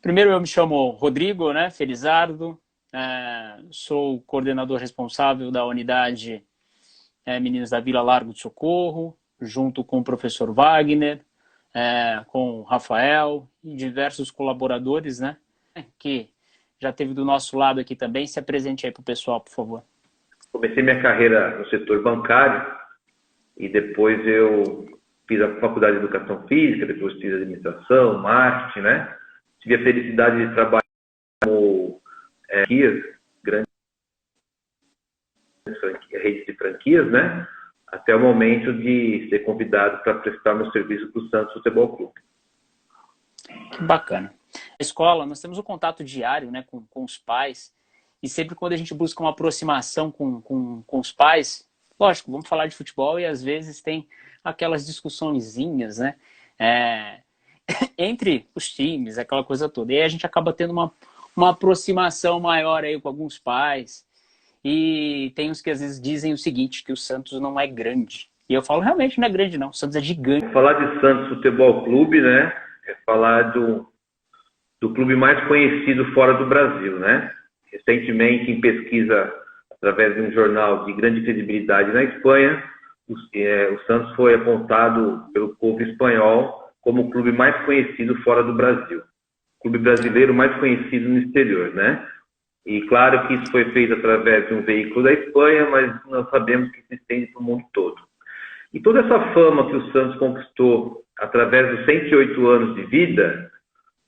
Primeiro, eu me chamo Rodrigo, né, Felizardo, sou coordenador responsável da unidade Meninos da Vila Largo de Socorro, junto com o professor Wagner, com o Rafael e diversos colaboradores, né, que já teve do nosso lado aqui também. Se apresente aí para o pessoal, por favor. Comecei minha carreira no setor bancário e depois eu fiz a faculdade de Educação Física, depois fiz Administração, Marketing, né? Tive a felicidade de trabalhar como grandes redes de franquias, né? Até o momento de ser convidado para prestar meu serviço para o Santos Futebol Clube. Que bacana. Na escola, nós temos um contato diário, né, com os pais, e sempre quando a gente busca uma aproximação com os pais, lógico, vamos falar de futebol e às vezes tem aquelas discussõezinhas, né, entre os times, aquela coisa toda. E aí a gente acaba tendo uma aproximação maior aí com alguns pais, e tem uns que às vezes dizem o seguinte, que o Santos não é grande. E eu falo, realmente não é grande não, o Santos é gigante. Falar de Santos Futebol Clube, né, é falar do clube mais conhecido fora do Brasil, né? Recentemente, em pesquisa através de um jornal de grande credibilidade na Espanha, o Santos foi apontado pelo povo espanhol como o clube mais conhecido fora do Brasil. O clube brasileiro mais conhecido no exterior, né? E claro que isso foi feito através de um veículo da Espanha, mas nós sabemos que se estende para o mundo todo. E toda essa fama que o Santos conquistou através dos 108 anos de vida,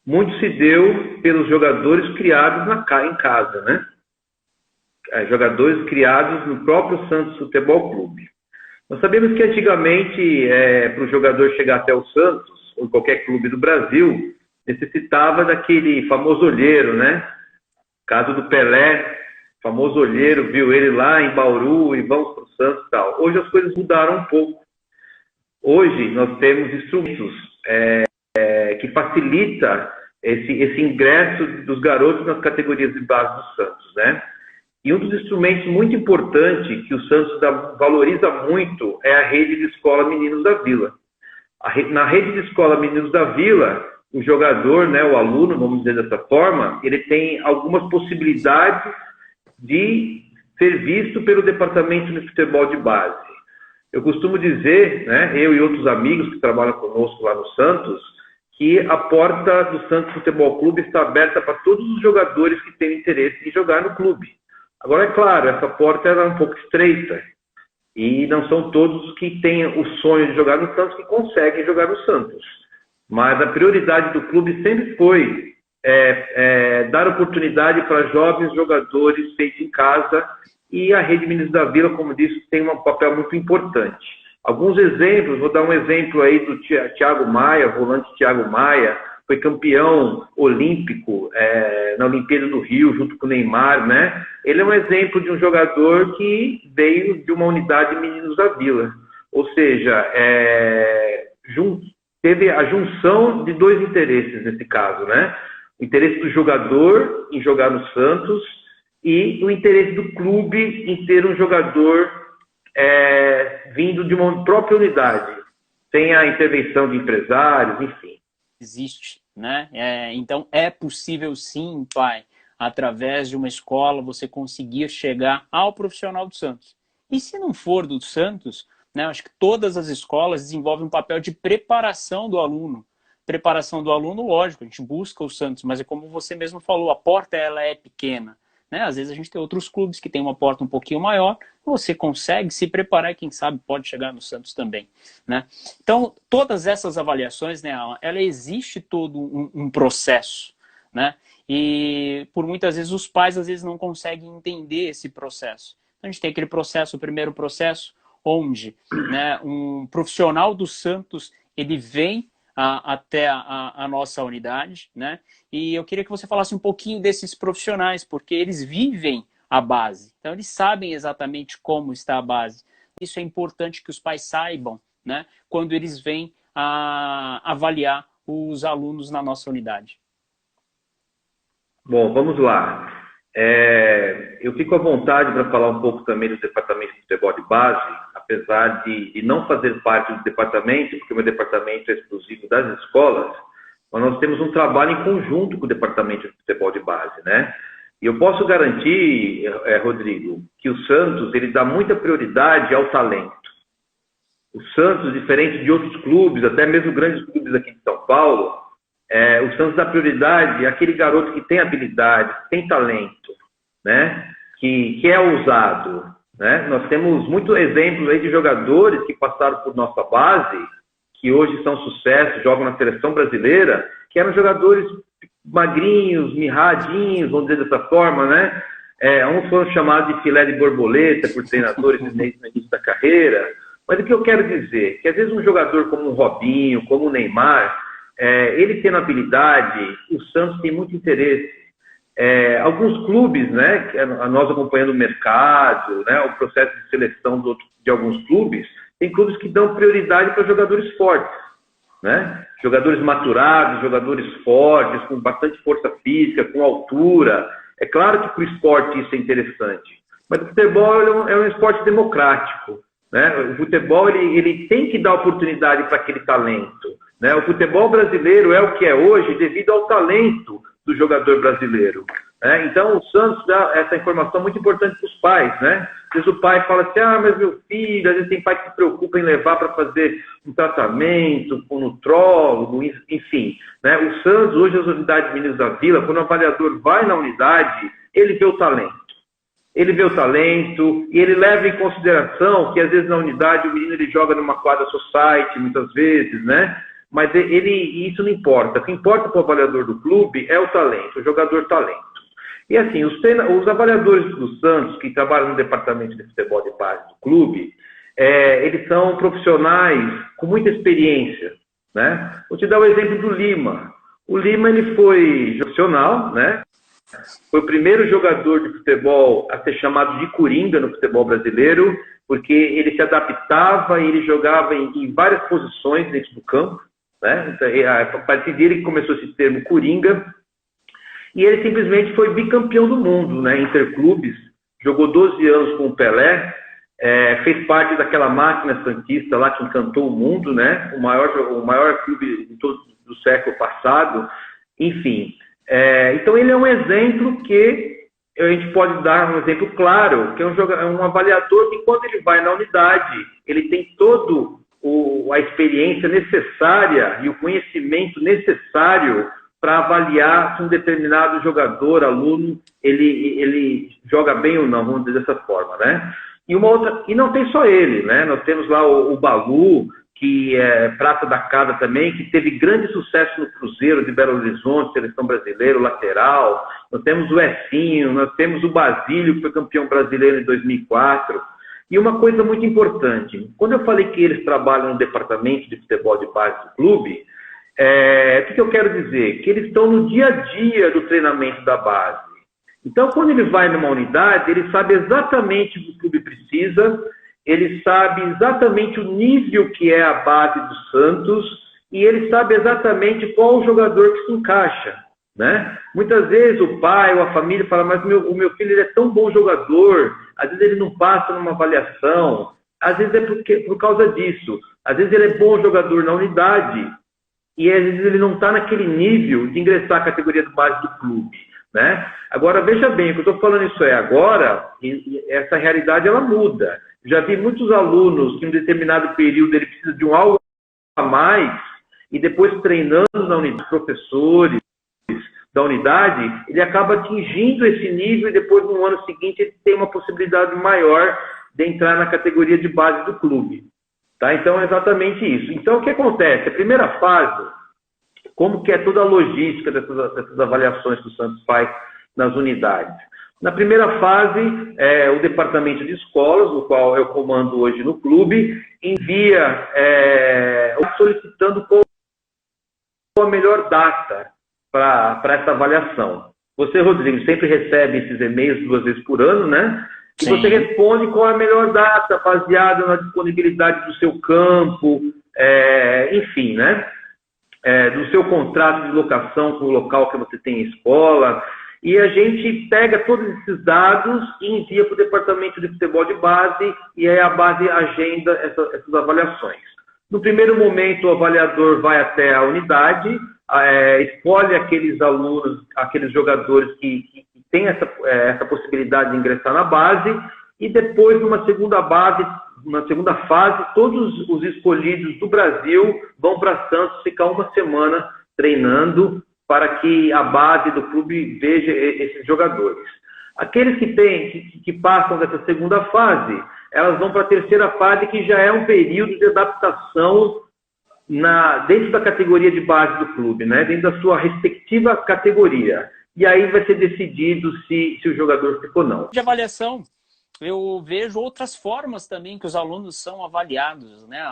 muito se deu pelos jogadores criados em casa, né? Jogadores criados no próprio Santos Futebol Clube. Nós sabemos que antigamente, para o jogador chegar até o Santos, ou qualquer clube do Brasil, necessitava daquele famoso olheiro, né? Caso do Pelé, famoso olheiro, viu ele lá em Bauru e vamos para o Santos e tal. Hoje as coisas mudaram um pouco. Hoje nós temos instrumentos que facilita esse ingresso dos garotos nas categorias de base do Santos, né? E um dos instrumentos muito importantes que o Santos valoriza muito é a rede de escola Meninos da Vila. Na rede de escola Meninos da Vila, o jogador, né, o aluno, vamos dizer dessa forma, ele tem algumas possibilidades de ser visto pelo departamento de futebol de base. Eu costumo dizer, né, eu e outros amigos que trabalham conosco lá no Santos, que a porta do Santos Futebol Clube está aberta para todos os jogadores que têm interesse em jogar no clube. Agora, é claro, essa porta é um pouco estreita e não são todos que têm o sonho de jogar no Santos que conseguem jogar no Santos. Mas a prioridade do clube sempre foi dar oportunidade para jovens jogadores feitos em casa, e a Rede Meninos da Vila, como disse, tem um papel muito importante. Alguns exemplos, vou dar um exemplo aí do Thiago Maia, volante Thiago Maia, foi campeão olímpico na Olimpíada do Rio, junto com o Neymar, né? Ele é um exemplo de um jogador que veio de uma unidade Meninos da Vila. Ou seja, teve a junção de dois interesses nesse caso, né? O interesse do jogador em jogar no Santos e o interesse do clube em ter um jogador vindo de uma própria unidade, sem a intervenção de empresários, enfim. Existe, né? Então é possível sim, pai, através de uma escola você conseguir chegar ao profissional do Santos. E se não for do Santos, né, acho que todas as escolas desenvolvem um papel de preparação do aluno. Preparação do aluno, lógico, a gente busca o Santos, mas é como você mesmo falou, a porta ela é pequena. Né? Às vezes a gente tem outros clubes que tem uma porta um pouquinho maior, você consegue se preparar e quem sabe pode chegar no Santos também. Né? Então, todas essas avaliações, né, Alan, ela existe todo um processo. Né? E por muitas vezes os pais às vezes não conseguem entender esse processo. Então, a gente tem aquele processo, o primeiro processo, onde, né, um profissional do Santos ele vem até a nossa unidade, né? E eu queria que você falasse um pouquinho desses profissionais, porque eles vivem a base, então eles sabem exatamente como está a base. Isso é importante que os pais saibam, né, quando eles vêm avaliar os alunos na nossa unidade. Bom, vamos lá. Eu fico à vontade para falar um pouco também do departamento de futebol de base, apesar de não fazer parte do departamento, porque o meu departamento é exclusivo das escolas, mas nós temos um trabalho em conjunto com o departamento de futebol de base, né? E eu posso garantir, Rodrigo, que o Santos ele dá muita prioridade ao talento. O Santos, diferente de outros clubes, até mesmo grandes clubes aqui de São Paulo, o Santos dá prioridade àquele garoto que tem habilidade, que tem talento, né? Que é ousado, né? Nós temos muitos exemplos aí de jogadores que passaram por nossa base, que hoje são sucesso, jogam na seleção brasileira, que eram jogadores magrinhos, mirradinhos, vamos dizer dessa forma, né? Uns foram chamados de filé de borboleta por treinadores no início da carreira. Mas o que eu quero dizer? Que às vezes um jogador como o Robinho, como o Neymar, ele tendo habilidade, o Santos tem muito interesse. Alguns clubes, né, nós acompanhando o mercado, né, o processo de seleção de alguns clubes, tem clubes que dão prioridade para jogadores fortes, né? Jogadores maturados, jogadores fortes, com bastante força física, com altura. É claro que para o esporte isso é interessante, mas o futebol é um esporte democrático, né? O futebol ele tem que dar oportunidade para aquele talento, né? O futebol brasileiro é o que é hoje devido ao talento do jogador brasileiro, né? Então o Santos dá essa informação muito importante para os pais, né? Às vezes o pai fala assim, mas meu filho, às vezes tem pai que se preocupa em levar para fazer um tratamento com nutrólogo, enfim, né? O Santos, hoje as unidades de meninos da Vila, quando o avaliador vai na unidade, ele vê o talento. Ele vê o talento e ele leva em consideração que às vezes na unidade o menino ele joga numa quadra society, muitas vezes, né? Mas isso não importa. O que importa para o avaliador do clube é o talento, o jogador talento. E assim, os avaliadores do Santos, que trabalham no departamento de futebol de base do clube, eles são profissionais com muita experiência, né? Vou te dar o exemplo do Lima. O Lima ele foi profissional, né? Foi o primeiro jogador de futebol a ser chamado de Coringa no futebol brasileiro, porque ele se adaptava e ele jogava em várias posições dentro do campo, né? Então, a partir dele que começou esse termo Coringa, e ele simplesmente foi bicampeão do mundo, né? Interclubes, jogou 12 anos com o Pelé, fez parte daquela máquina santista lá que encantou o mundo, né? O maior clube do século passado, enfim. Então ele é um exemplo que a gente pode dar um exemplo claro, que é um avaliador que quando ele vai na unidade, ele tem todo a experiência necessária e o conhecimento necessário para avaliar se um determinado jogador, aluno, ele joga bem ou não, vamos dizer dessa forma, né? E não tem só ele, né? Nós temos lá o Balu, que é prata da casa também, que teve grande sucesso no Cruzeiro de Belo Horizonte, seleção brasileira, lateral. Nós temos o Ecinho, nós temos o Basílio, que foi campeão brasileiro em 2004. E uma coisa muito importante, quando eu falei que eles trabalham no departamento de futebol de base do clube, o que eu quero dizer? Que eles estão no dia a dia do treinamento da base. Então, quando ele vai numa unidade, ele sabe exatamente o que o clube precisa, ele sabe exatamente o nível que é a base do Santos e ele sabe exatamente qual o jogador que se encaixa, né? Muitas vezes o pai ou a família fala, mas o meu filho ele é tão bom jogador, às vezes ele não passa numa avaliação, às vezes por causa disso, às vezes ele é bom jogador na unidade e às vezes ele não está naquele nível de ingressar à categoria de base do clube, né? Agora, veja bem, o que eu estou falando isso agora, essa realidade ela muda. Já vi muitos alunos que em um determinado período ele precisa de um algo a mais e depois treinando na unidade, professores da unidade, ele acaba atingindo esse nível e depois no ano seguinte ele tem uma possibilidade maior de entrar na categoria de base do clube. Tá? Então é exatamente isso. Então o que acontece? A primeira fase, como que é toda a logística dessas avaliações que o Santos faz nas unidades? Na primeira fase, o departamento de escolas, no qual eu comando hoje no clube, envia solicitando qual a melhor data para essa avaliação. Você, Rodrigo, sempre recebe esses e-mails 2 vezes por ano, né? E você responde qual é a melhor data, baseada na disponibilidade do seu campo, enfim, né? Do seu contrato de locação com o local que você tem em escola. E a gente pega todos esses dados e envia para o departamento de futebol de base e aí a base agenda essas avaliações. No primeiro momento, o avaliador vai até a unidade, escolhe aqueles alunos, aqueles jogadores que têm essa possibilidade de ingressar na base, e depois, numa segunda fase, todos os escolhidos do Brasil vão para Santos ficar uma semana treinando para que a base do clube veja esses jogadores. Aqueles que passam dessa segunda fase, elas vão para a terceira fase, que já é um período de adaptação dentro da categoria de base do clube, né? Dentro da sua respectiva categoria. E aí vai ser decidido se o jogador ficou ou não. De avaliação, eu vejo outras formas também que os alunos são avaliados, né?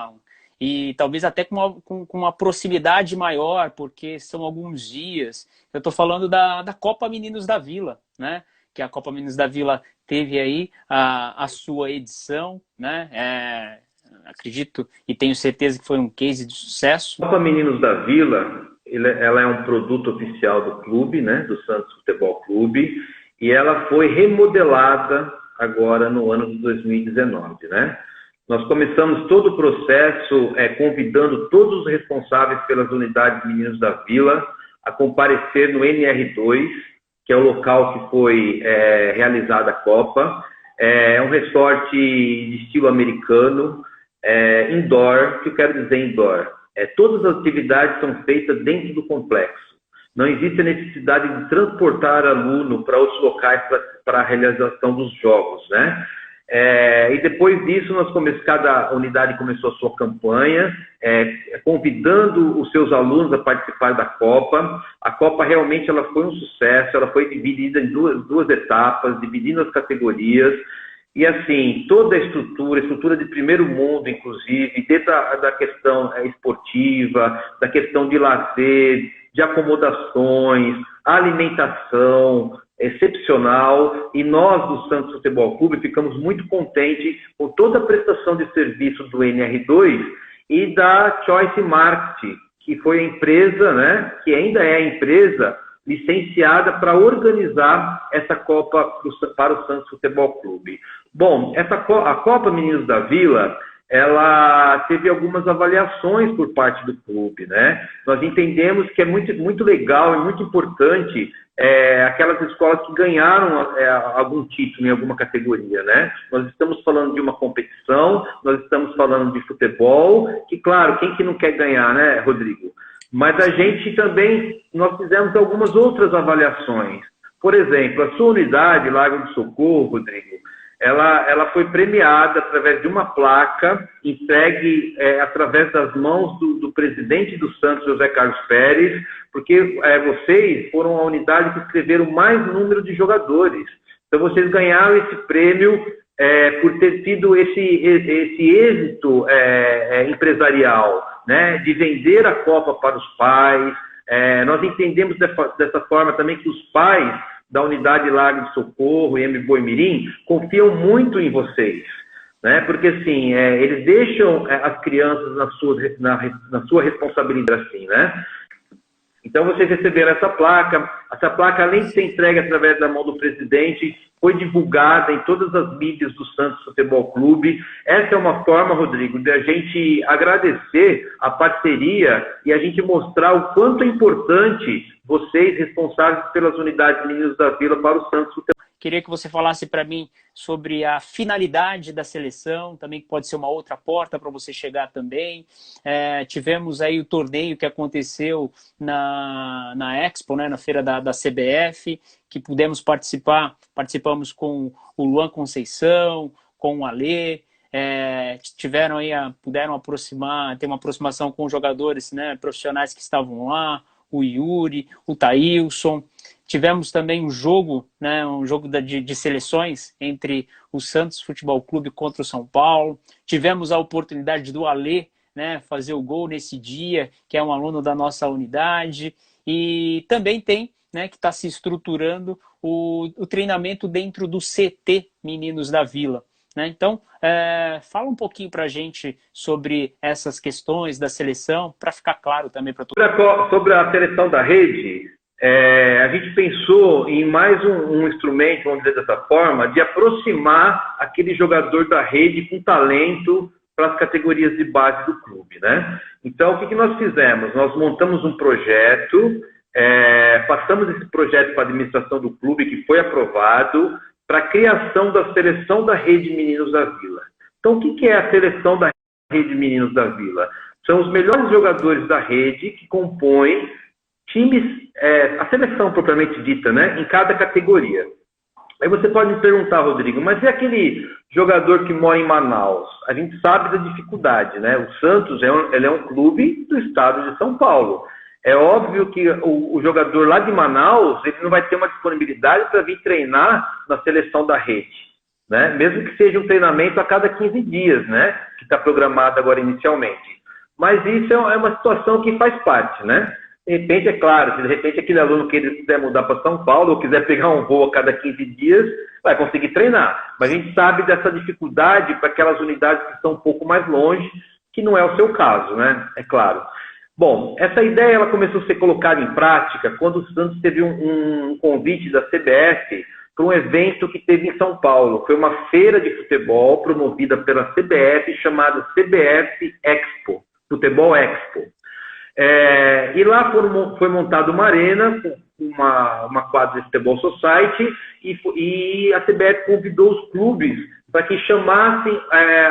E talvez até com uma proximidade maior, porque são alguns dias. Eu estou falando da Copa Meninos da Vila, né? Que a Copa Meninos da Vila teve aí a sua edição, né? Acredito e tenho certeza que foi um case de sucesso. A Copa Meninos da Vila, ela é um produto oficial do clube, né? Do Santos Futebol Clube, e ela foi remodelada agora no ano de 2019, né? Nós começamos todo o processo convidando todos os responsáveis pelas unidades Meninos da Vila a comparecer no NR2, que é o local que foi realizada a Copa. É um resort de estilo americano, indoor. O que eu quero dizer indoor? Todas as atividades são feitas dentro do complexo. Não existe a necessidade de transportar aluno para outros locais para a realização dos jogos, né? E depois disso, cada unidade começou a sua campanha, convidando os seus alunos a participar da Copa. A Copa realmente ela foi um sucesso, ela foi dividida em duas etapas, dividindo as categorias. E assim, toda a estrutura de primeiro mundo, inclusive, desde da questão esportiva, da questão de lazer, de acomodações, alimentação, excepcional, e nós do Santos Futebol Clube ficamos muito contentes com toda a prestação de serviço do NR2 e da Choice Market, que foi a empresa, né, que ainda é a empresa licenciada para organizar essa Copa para o Santos Futebol Clube. Bom, a Copa Meninos da Vila, ela teve algumas avaliações por parte do clube, né? Nós entendemos que é muito legal e muito importante aquelas escolas que ganharam algum título em alguma categoria, né? Nós estamos falando de uma competição, nós estamos falando de futebol, que claro, quem que não quer ganhar, né, Rodrigo? Mas a gente também, nós fizemos algumas outras avaliações. Por exemplo, a sua unidade, Lago do Socorro, Rodrigo, ela foi premiada através de uma placa entregue através das mãos do presidente do Santos, José Carlos Pérez, porque vocês foram a unidade que escreveram mais número de jogadores. Então, vocês ganharam esse prêmio por ter tido esse êxito empresarial, né, de vender a Copa para os pais. Nós entendemos dessa forma também que os pais da unidade Lago de Socorro e Boimirim confiam muito em vocês, né? Porque assim, eles deixam as crianças na sua responsabilidade, assim, né? Então vocês receberam essa placa além de ser entregue através da mão do presidente, foi divulgada em todas as mídias do Santos Futebol Clube. Essa é uma forma, Rodrigo, de a gente agradecer a parceria e a gente mostrar o quanto é importante vocês, responsáveis pelas unidades Meninos da Vila, para o Santos Futebol. Queria que você falasse para mim sobre a finalidade da seleção, também que pode ser uma outra porta para você chegar também. Tivemos aí o torneio que aconteceu na Expo, né, na feira da CBF, que pudemos participamos com o Luan Conceição, com o Alê, puderam ter uma aproximação com os jogadores, né, profissionais que estavam lá, o Yuri, o Thailson. Tivemos também um jogo, né, de seleções entre o Santos Futebol Clube contra o São Paulo. Tivemos a oportunidade do Alê, né, fazer o gol nesse dia, que é um aluno da nossa unidade. E também tem, né, que está se estruturando o treinamento dentro do CT Meninos da Vila, né? Então, fala um pouquinho para a gente sobre essas questões da seleção, para ficar claro também para todos. Sobre a seleção da rede, a gente pensou em mais um instrumento, vamos dizer dessa forma, de aproximar aquele jogador da rede com talento para as categorias de base do clube, né? Então, o que nós fizemos? Nós montamos um projeto, passamos esse projeto para a administração do clube, que foi aprovado, para a criação da seleção da Rede Meninos da Vila. Então, o que é a seleção da Rede Meninos da Vila? São os melhores jogadores da rede que compõem times, a seleção propriamente dita, né, em cada categoria. Aí você pode me perguntar, Rodrigo, mas e aquele jogador que mora em Manaus? A gente sabe da dificuldade, né? O Santos ele é um clube do estado de São Paulo. É óbvio que o jogador lá de Manaus, ele não vai ter uma disponibilidade para vir treinar na seleção da rede, né? Mesmo que seja um treinamento a cada 15 dias, né? Que está programado agora inicialmente. Mas isso é uma situação que faz parte, né? De repente, é claro, se de repente aquele aluno que ele quiser mudar para São Paulo ou quiser pegar um voo a cada 15 dias, vai conseguir treinar. Mas a gente sabe dessa dificuldade para aquelas unidades que estão um pouco mais longe, que não é o seu caso, né? É claro. Bom, essa ideia ela começou a ser colocada em prática quando o Santos teve um convite da CBF para um evento que teve em São Paulo. Foi uma feira de futebol promovida pela CBF chamada CBF Expo, Futebol Expo. E lá foi montada uma arena, uma quadra de futebol society, e a CBF convidou os clubes para que chamassem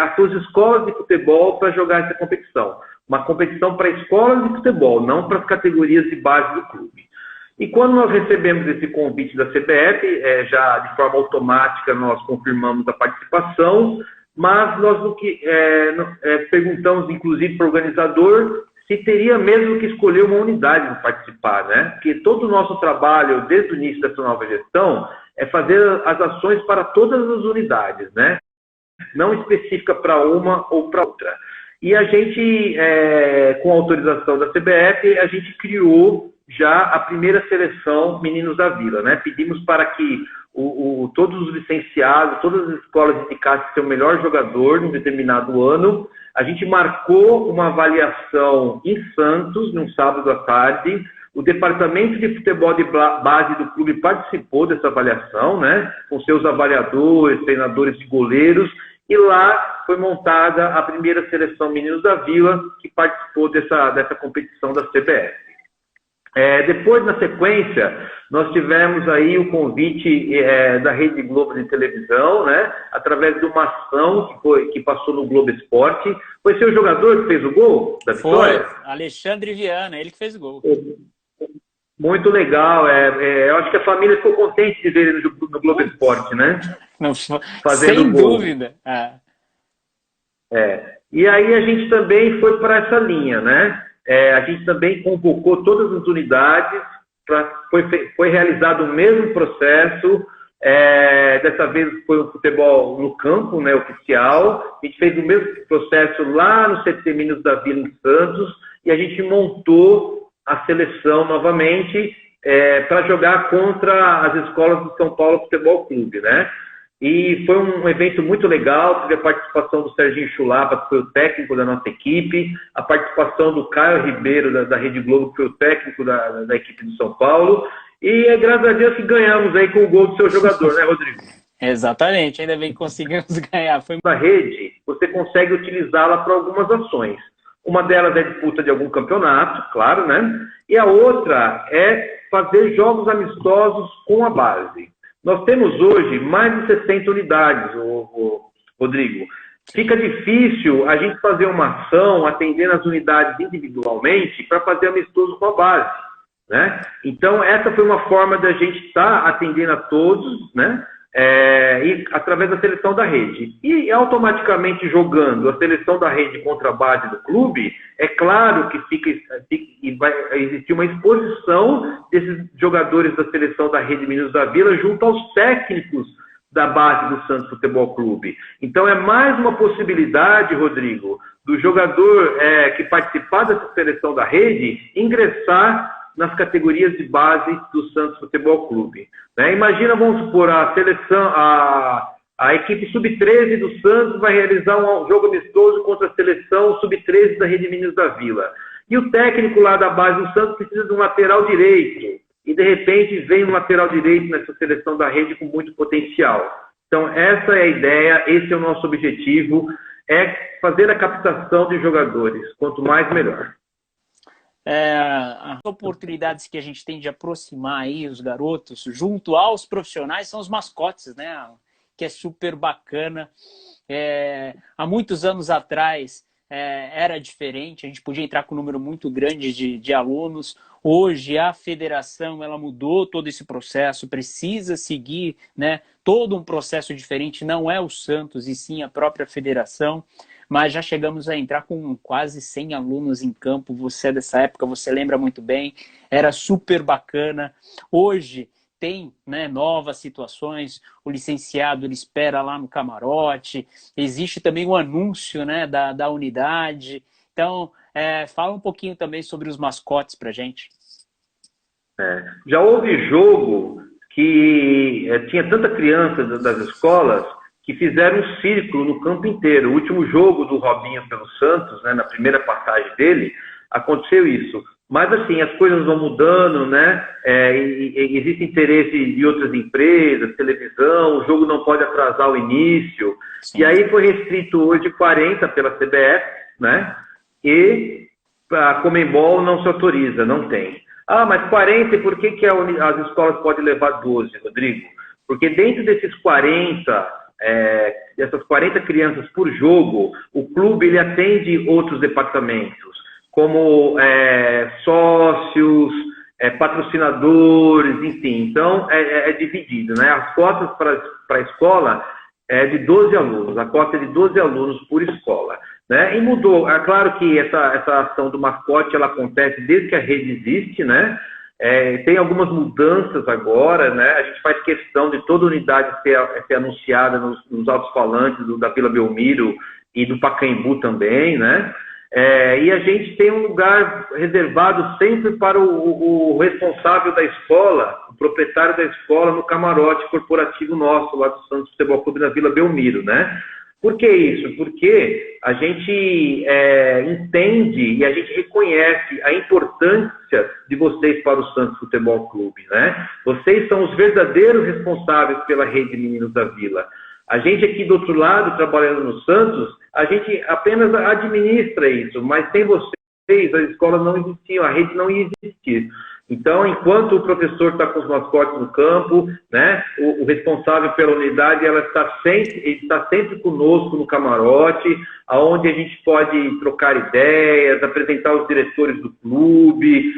as suas escolas de futebol para jogar essa competição. Uma competição para escolas de futebol, não para as categorias de base do clube. E quando nós recebemos esse convite da CBF, já de forma automática nós confirmamos a participação, mas nós perguntamos inclusive para o organizador se teria mesmo que escolher uma unidade para participar, né? Porque todo o nosso trabalho, desde o início dessa nova gestão, é fazer as ações para todas as unidades, né? Não específica para uma ou para outra. E a gente, com a autorização da CBF, a gente criou já a primeira seleção Meninos da Vila, né? Pedimos para que todos os licenciados, todas as escolas indicassem seu melhor jogador num determinado ano. A gente marcou uma avaliação em Santos, num sábado à tarde. O departamento de futebol de base do clube participou dessa avaliação, né? Com seus avaliadores, treinadores e goleiros. E lá foi montada a primeira seleção Meninos da Vila, que participou dessa competição da CBF. Depois, na sequência, nós tivemos aí o convite da Rede Globo de televisão, né, através de uma ação que passou no Globo Esporte. Foi seu jogador que fez o gol da vitória? Foi, Alexandre Viana, ele que fez o gol. Muito legal, eu acho que a família ficou contente de ver ele no Globo Esporte, né? Não, fazendo sem gol. dúvida. E aí a gente também foi para essa linha, né? A gente também convocou todas as unidades, foi realizado o mesmo processo, dessa vez foi um futebol no campo, né, oficial. A gente fez o mesmo processo lá no CT Meninos da Vila em Santos, e a gente montou a seleção novamente para jogar contra as escolas do São Paulo Futebol Clube, né? E foi um evento muito legal, teve a participação do Serginho Chulapa, que foi o técnico da nossa equipe, a participação do Caio Ribeiro, da Rede Globo, que foi o técnico da equipe do São Paulo, e graças a Deus que ganhamos aí com o gol do seu jogador, né, Rodrigo? Exatamente, ainda bem que conseguimos ganhar. A rede, você consegue utilizá-la para algumas ações. Uma delas é a disputa de algum campeonato, claro, né? E a outra é fazer jogos amistosos com a base. Nós temos hoje mais de 60 unidades, Rodrigo. Fica difícil a gente fazer uma ação atendendo as unidades individualmente para fazer amistoso com a base, né? Então, essa foi uma forma da gente estar atendendo a todos, né? E através da seleção da rede. E automaticamente jogando a seleção da rede contra a base do clube, é claro que vai existir uma exposição desses jogadores da seleção da rede Meninos da Vila junto aos técnicos da base do Santos Futebol Clube. Então é mais uma possibilidade, Rodrigo, do jogador que participar dessa seleção da rede ingressar nas categorias de base do Santos Futebol Clube. Né? Imagina, vamos supor, a seleção, a equipe sub-13 do Santos vai realizar um jogo amistoso contra a seleção sub-13 da Rede Meninos da Vila. E o técnico lá da base do Santos precisa de um lateral direito. E, de repente, vem um lateral direito nessa seleção da rede com muito potencial. Então, essa é a ideia, esse é o nosso objetivo. é fazer a captação de jogadores. Quanto mais, melhor. As oportunidades que a gente tem de aproximar aí os garotos junto aos profissionais são os mascotes, né? Que é super bacana. Há muitos anos atrás era diferente, a gente podia entrar com um número muito grande de alunos. Hoje a federação ela mudou todo esse processo, precisa seguir, né, todo um processo diferente, não é o Santos e sim a própria federação, mas já chegamos a entrar com quase 100 alunos em campo. Você é dessa época, você lembra muito bem, era super bacana. Hoje tem, né, novas situações, o licenciado ele espera lá no camarote, existe também o anúncio, né, da unidade. Então, fala um pouquinho também sobre os mascotes para a gente. Já houve jogo que tinha tanta criança das escolas que fizeram um círculo no campo inteiro. O último jogo do Robinho pelo Santos, né, na primeira passagem dele, aconteceu isso. Mas, assim, as coisas vão mudando, né? Existe interesse de outras empresas, televisão, o jogo não pode atrasar o início. Sim. E aí foi restrito hoje 40 pela CBF, né? E a Conmebol não se autoriza, não tem. Ah, mas 40, e por que as escolas podem levar 12, Rodrigo? Porque dentro desses 40, dessas 40 crianças por jogo, o clube ele atende outros departamentos, como sócios, patrocinadores, enfim. Então, é dividido, né? As cotas para a escola é de 12 alunos, a cota é de 12 alunos por escola. Né? E mudou, é claro que essa ação do mascote ela acontece desde que a rede existe, né? Tem algumas mudanças agora, né? A gente faz questão de toda unidade ser anunciada nos alto-falantes da Vila Belmiro e do Pacaembu também, né? E a gente tem um lugar reservado sempre para o responsável da escola, o proprietário da escola, no camarote corporativo nosso, lá do Santos Futebol Clube da Vila Belmiro, né? Por que isso? Porque a gente entende e a gente reconhece a importância de vocês para o Santos Futebol Clube, né? Vocês são os verdadeiros responsáveis pela rede Meninos da Vila. A gente aqui do outro lado, trabalhando no Santos, a gente apenas administra isso, mas sem vocês, a escola não existia, a rede não ia existir. Então, enquanto o professor está com os mascotes no campo, né, o responsável pela unidade, ele está sempre conosco no camarote, onde a gente pode trocar ideias, apresentar os diretores do clube,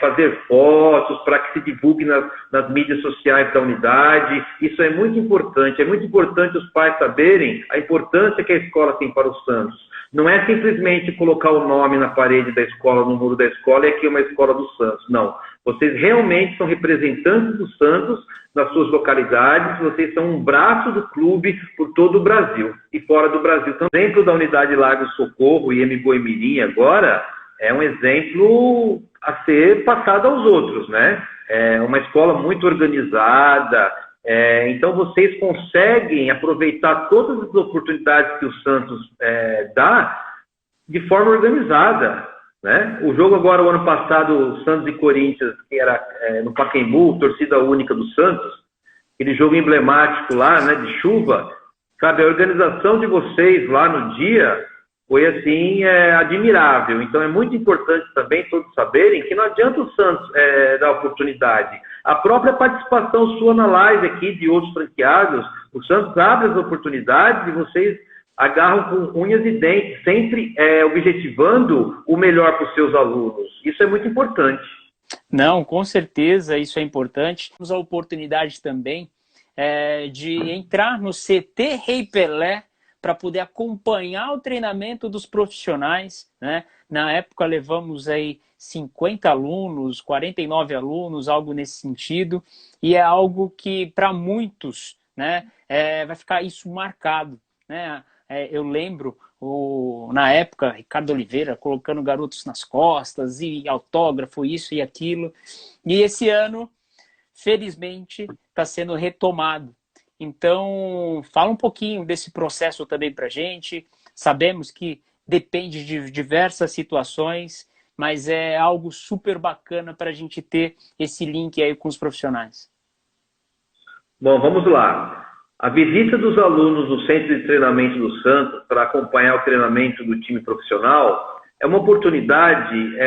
fazer fotos para que se divulgue nas mídias sociais da unidade. Isso é muito importante os pais saberem a importância que a escola tem para os Santos. Não é simplesmente colocar o nome na parede da escola, no muro da escola, e aqui é uma escola do Santos. Não. Vocês realmente são representantes do Santos nas suas localidades, vocês são um braço do clube por todo o Brasil e fora do Brasil. Então, o exemplo da unidade Lago Socorro e M. Boimirim agora é um exemplo a ser passado aos outros, né? É uma escola muito organizada. Então, vocês conseguem aproveitar todas as oportunidades que o Santos dá de forma organizada, né? O jogo agora, o ano passado, Santos e Corinthians, que era no Pacaembu, torcida única do Santos, aquele jogo emblemático lá, né, de chuva, sabe, a organização de vocês lá no dia foi, assim, admirável. Então, é muito importante também todos saberem que não adianta o Santos dar oportunidade. A própria participação sua na live aqui de outros franqueados, o Santos abre as oportunidades e vocês agarram com unhas e dentes, sempre objetivando o melhor para os seus alunos. Isso é muito importante. Não, com certeza isso é importante. Temos a oportunidade também de entrar no CT Rei Pelé para poder acompanhar o treinamento dos profissionais, né? Na época levamos aí 50 alunos, 49 alunos, algo nesse sentido, e é algo que para muitos, né, vai ficar isso marcado, né? Eu lembro, na época, Ricardo Oliveira colocando garotos nas costas e autógrafo, isso e aquilo. E esse ano, felizmente, está sendo retomado. Então, fala um pouquinho desse processo também para a gente. Sabemos que depende de diversas situações, mas é algo super bacana para a gente ter esse link aí com os profissionais. Bom, vamos lá. A visita dos alunos no centro de treinamento do Santos para acompanhar o treinamento do time profissional é uma oportunidade,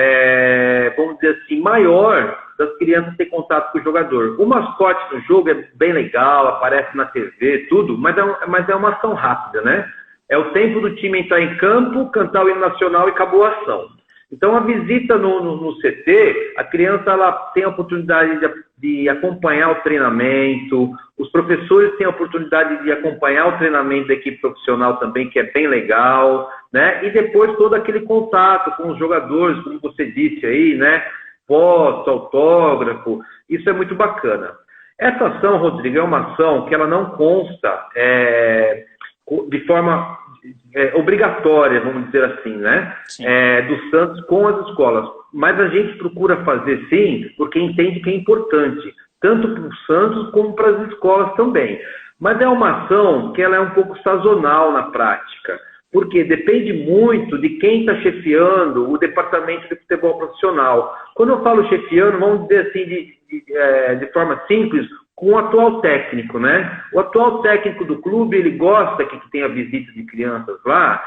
vamos dizer assim, maior das crianças ter contato com o jogador. O mascote do jogo é bem legal, aparece na TV, tudo, mas é uma ação rápida, né? É o tempo do time entrar em campo, cantar o hino nacional e acabou a ação. Então, a visita no CT, a criança ela tem a oportunidade de acompanhar o treinamento, os professores têm a oportunidade de acompanhar o treinamento da equipe profissional também, que é bem legal, né? E depois todo aquele contato com os jogadores, como você disse aí, né? Foto, autógrafo, isso é muito bacana. Essa ação, Rodrigo, é uma ação que ela não consta de forma obrigatória, vamos dizer assim, né? Do Santos com as escolas. Mas a gente procura fazer sim, porque entende que é importante, tanto para o Santos como para as escolas também. Mas é uma ação que ela é um pouco sazonal na prática, porque depende muito de quem está chefiando o departamento de futebol profissional. Quando eu falo chefiando, vamos dizer assim, de forma simples, com o atual técnico, né? O atual técnico do clube, ele gosta que tenha visita de crianças lá,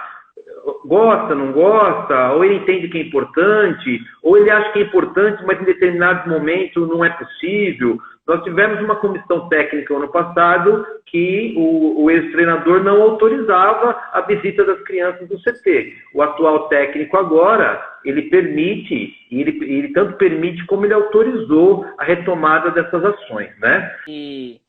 gosta, não gosta, ou ele entende que é importante, ou ele acha que é importante, mas em determinado momento não é possível. Nós tivemos uma comissão técnica ano passado que o ex-treinador não autorizava a visita das crianças do CT. O atual técnico agora, ele permite, ele tanto permite como ele autorizou a retomada dessas ações, né? E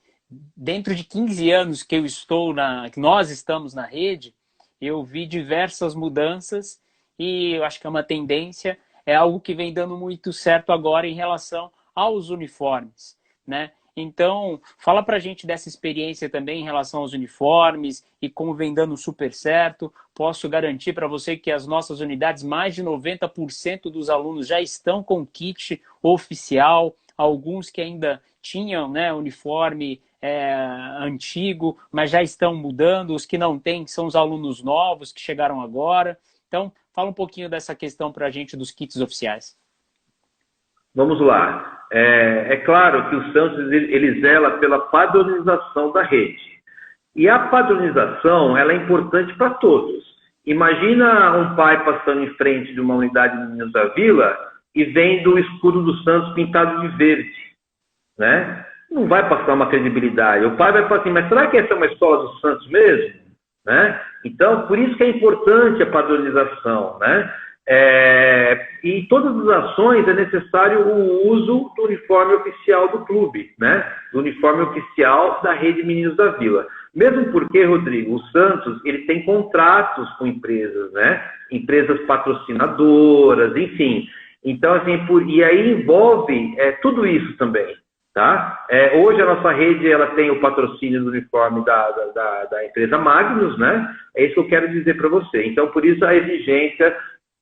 dentro de 15 anos que que nós estamos na rede, eu vi diversas mudanças e eu acho que é uma tendência, é algo que vem dando muito certo agora em relação aos uniformes, né? Então, fala pra gente dessa experiência também em relação aos uniformes e como vem dando super certo. Posso garantir para você que as nossas unidades, mais de 90% dos alunos já estão com kit oficial, alguns que ainda tinham, né, uniforme antigo, mas já estão mudando. Os que não têm são os alunos novos que chegaram agora. Então, fala um pouquinho dessa questão para a gente dos kits oficiais. Vamos lá. É claro que o Santos ele zela pela padronização da rede. E a padronização ela é importante para todos. Imagina um pai passando em frente de uma unidade de Meninos da Vila e vendo o escudo do Santos pintado de verde, né? Não vai passar uma credibilidade. O pai vai falar assim, mas será que essa é uma escola do Santos mesmo? Né? Então, por isso que é importante a padronização, né? E em todas as ações é necessário o uso do uniforme oficial do clube, né? Do uniforme oficial da Rede Meninos da Vila. Mesmo porque, Rodrigo, o Santos ele tem contratos com empresas, né? Empresas patrocinadoras, enfim. Então, assim, e aí envolve tudo isso também. Tá? Hoje a nossa rede ela tem o patrocínio do uniforme da empresa Magnus, né? É isso que eu quero dizer para você. Então, por isso a exigência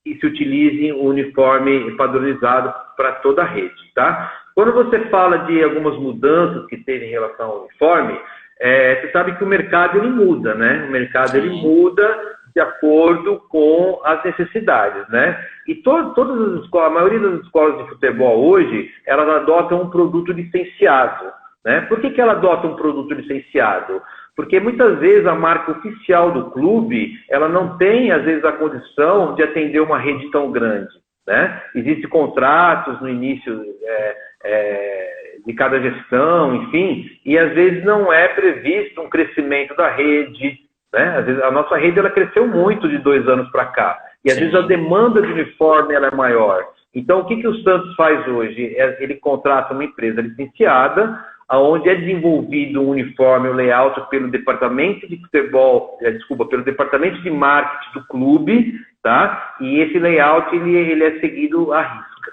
que se utilize um uniforme padronizado para toda a rede, tá? Quando você fala de algumas mudanças que teve em relação ao uniforme, você sabe que o mercado ele muda, né? O mercado ele muda de acordo com as necessidades, né? E todas as escolas, a maioria das escolas de futebol hoje, elas adotam um produto licenciado, né? Por que ela adota um produto licenciado? Porque muitas vezes a marca oficial do clube, ela não tem, às vezes, a condição de atender uma rede tão grande, né? Existem contratos no início de cada gestão, enfim, e às vezes não é previsto um crescimento da rede, né? Às vezes a nossa rede ela cresceu muito de 2 anos para cá, e às vezes a demanda de uniforme ela é maior. Então, o que o Santos faz hoje? Ele contrata uma empresa licenciada, onde é desenvolvido um uniforme, um layout pelo departamento de futebol, pelo departamento de marketing do clube, tá? E esse layout ele é seguido à risca.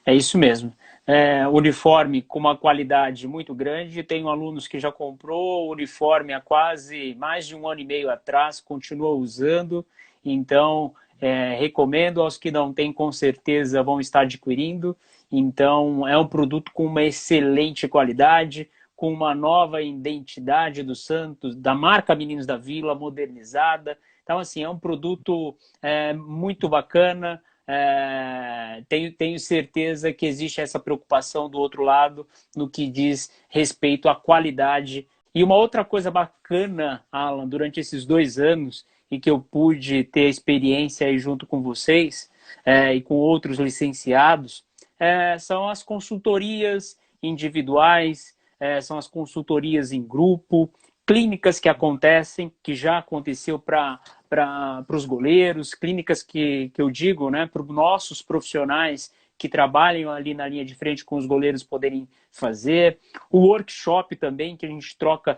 É isso mesmo. Uniforme com uma qualidade muito grande. Tenho alunos que já comprou o uniforme há quase mais de 1 ano e meio atrás, continua usando. Então, recomendo aos que não têm, com certeza vão estar adquirindo. Então, é um produto com uma excelente qualidade, com uma nova identidade do Santos, da marca Meninos da Vila, modernizada. Então, assim, é um produto muito bacana. Tenho certeza que existe essa preocupação do outro lado no que diz respeito à qualidade E uma outra coisa bacana, Alan, durante esses 2 anos, e que eu pude ter a experiência aí junto com vocês e com outros licenciados, são as consultorias individuais, são as consultorias em grupo, clínicas que acontecem, que já aconteceu para os goleiros, clínicas que eu digo, né, para os nossos profissionais que trabalham ali na linha de frente com os goleiros poderem fazer, o workshop também, que a gente troca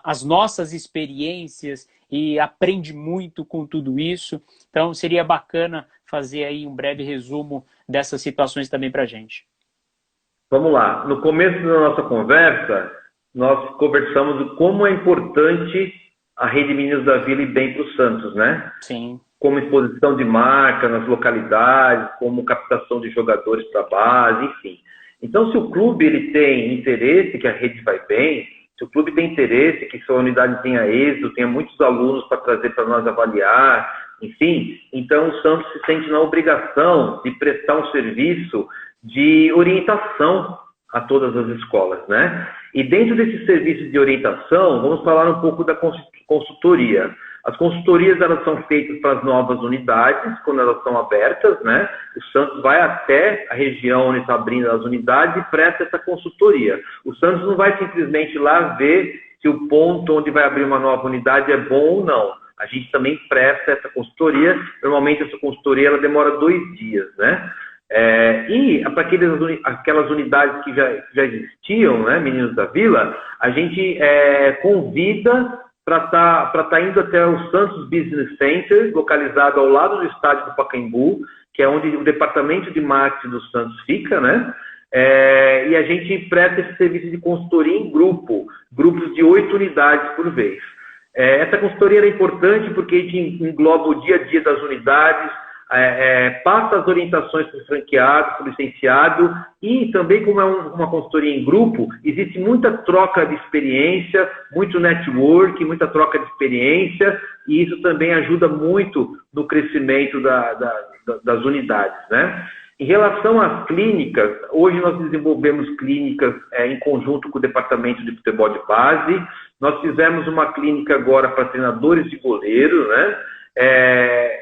as nossas experiências e aprende muito com tudo isso. Então seria bacana fazer aí um breve resumo dessas situações também para a gente. Vamos lá. No começo da nossa conversa, nós conversamos de como é importante a Rede Meninos da Vila ir bem para o Santos, né? Sim. Como exposição de marca nas localidades, como captação de jogadores para a base, enfim. Então, se o clube ele tem interesse que a rede vai bem, se o clube tem interesse que sua unidade tenha êxito, tenha muitos alunos para trazer para nós avaliar, enfim, então o Santos se sente na obrigação de prestar um serviço de orientação a todas as escolas, né? E dentro desse serviço de orientação, vamos falar um pouco da consultoria. As consultorias, elas são feitas para as novas unidades, quando elas são abertas, né? O Santos vai até a região onde está abrindo as unidades e presta essa consultoria. O Santos não vai simplesmente lá ver se o ponto onde vai abrir uma nova unidade é bom ou não. A gente também presta essa consultoria. Normalmente, essa consultoria ela demora 2 dias, né? E para aquelas unidades que já existiam, né, Meninos da Vila, a gente convida para estar indo até o Santos Business Center, localizado ao lado do estádio do Pacaembu, que é onde o departamento de marketing do Santos fica, né? E a gente presta esse serviço de consultoria em grupos de 8 unidades por vez. Essa consultoria é importante porque a gente engloba o dia a dia das unidades, passa as orientações para o franqueado, para o licenciado, e também, como é uma consultoria em grupo, existe muita troca de experiência, muito network, muita troca de experiência, e isso também ajuda muito no crescimento das unidades, né? Em relação às clínicas, hoje nós desenvolvemos clínicas em conjunto com o Departamento de Futebol de Base. Nós fizemos uma clínica agora para treinadores de goleiro, né?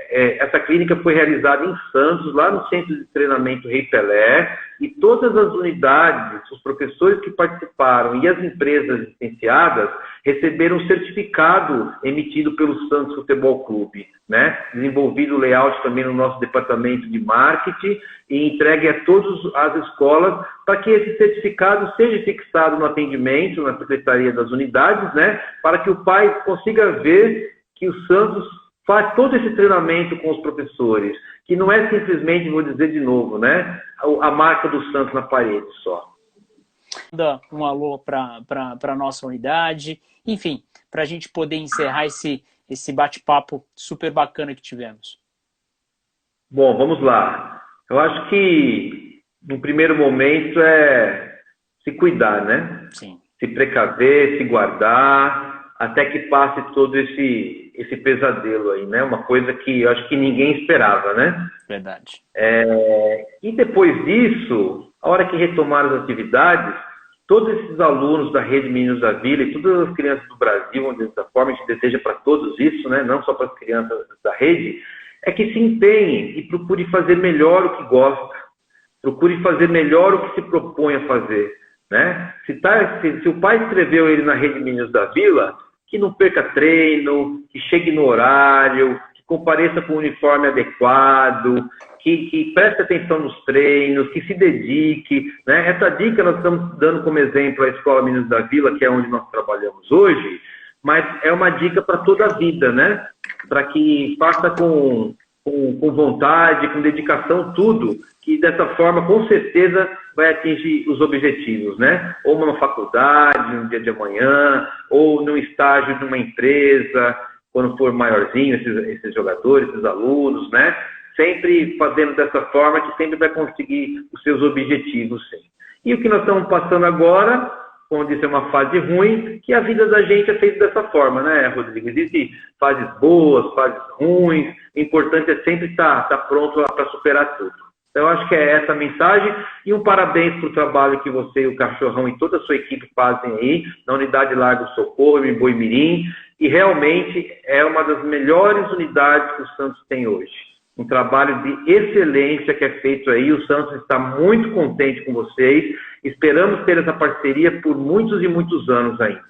Essa clínica foi realizada em Santos, lá no Centro de Treinamento Rei Pelé, e todas as unidades, os professores que participaram e as empresas licenciadas receberam um certificado emitido pelo Santos Futebol Clube, né? Desenvolvido o layout também no nosso departamento de marketing e entregue a todas as escolas para que esse certificado seja fixado no atendimento, na secretaria das unidades, né? Para que o pai consiga ver que o Santos faz todo esse treinamento com os professores, que não é simplesmente, vou dizer de novo, né, a marca do Santos na parede só. Dá um alô para a nossa unidade, enfim, para a gente poder encerrar esse bate-papo super bacana que tivemos. Bom, vamos lá. Eu acho que, no primeiro momento, se cuidar, né? Sim. Se precaver, se guardar, até que passe todo esse pesadelo aí, né? Uma coisa que eu acho que ninguém esperava, né? Verdade. E depois disso, a hora que retomar as atividades, todos esses alunos da Rede Meninos da Vila e todas as crianças do Brasil, onde dessa forma a gente deseja para todos isso, né? Não só para as crianças da rede, é que se empenhem e procure fazer melhor o que gosta, procure fazer melhor o que se propõe a fazer, né? Se o pai escreveu ele na Rede Meninos da Vila, que não perca treino, que chegue no horário, que compareça com o uniforme adequado, que preste atenção nos treinos, que se dedique, né? Essa dica nós estamos dando como exemplo a Escola Meninos da Vila, que é onde nós trabalhamos hoje, mas é uma dica para toda a vida, né? Para que faça com vontade, com dedicação, tudo, que dessa forma, com certeza, vai atingir os objetivos, né? Ou numa faculdade, no dia de amanhã, ou num estágio de uma empresa, quando for maiorzinho, esses jogadores, esses alunos, né? Sempre fazendo dessa forma, que sempre vai conseguir os seus objetivos, sim. E o que nós estamos passando agora, como eu disse, é uma fase ruim, que a vida da gente é feita dessa forma, né, Rodrigo? Existem fases boas, fases ruins, o importante é sempre estar pronto para superar tudo. Então, eu acho que é essa a mensagem. E um parabéns para o trabalho que você e o Cachorrão e toda a sua equipe fazem aí, na unidade Largo Socorro, em Boimirim. E realmente é uma das melhores unidades que o Santos tem hoje. Um trabalho de excelência que é feito aí. O Santos está muito contente com vocês. Esperamos ter essa parceria por muitos e muitos anos ainda.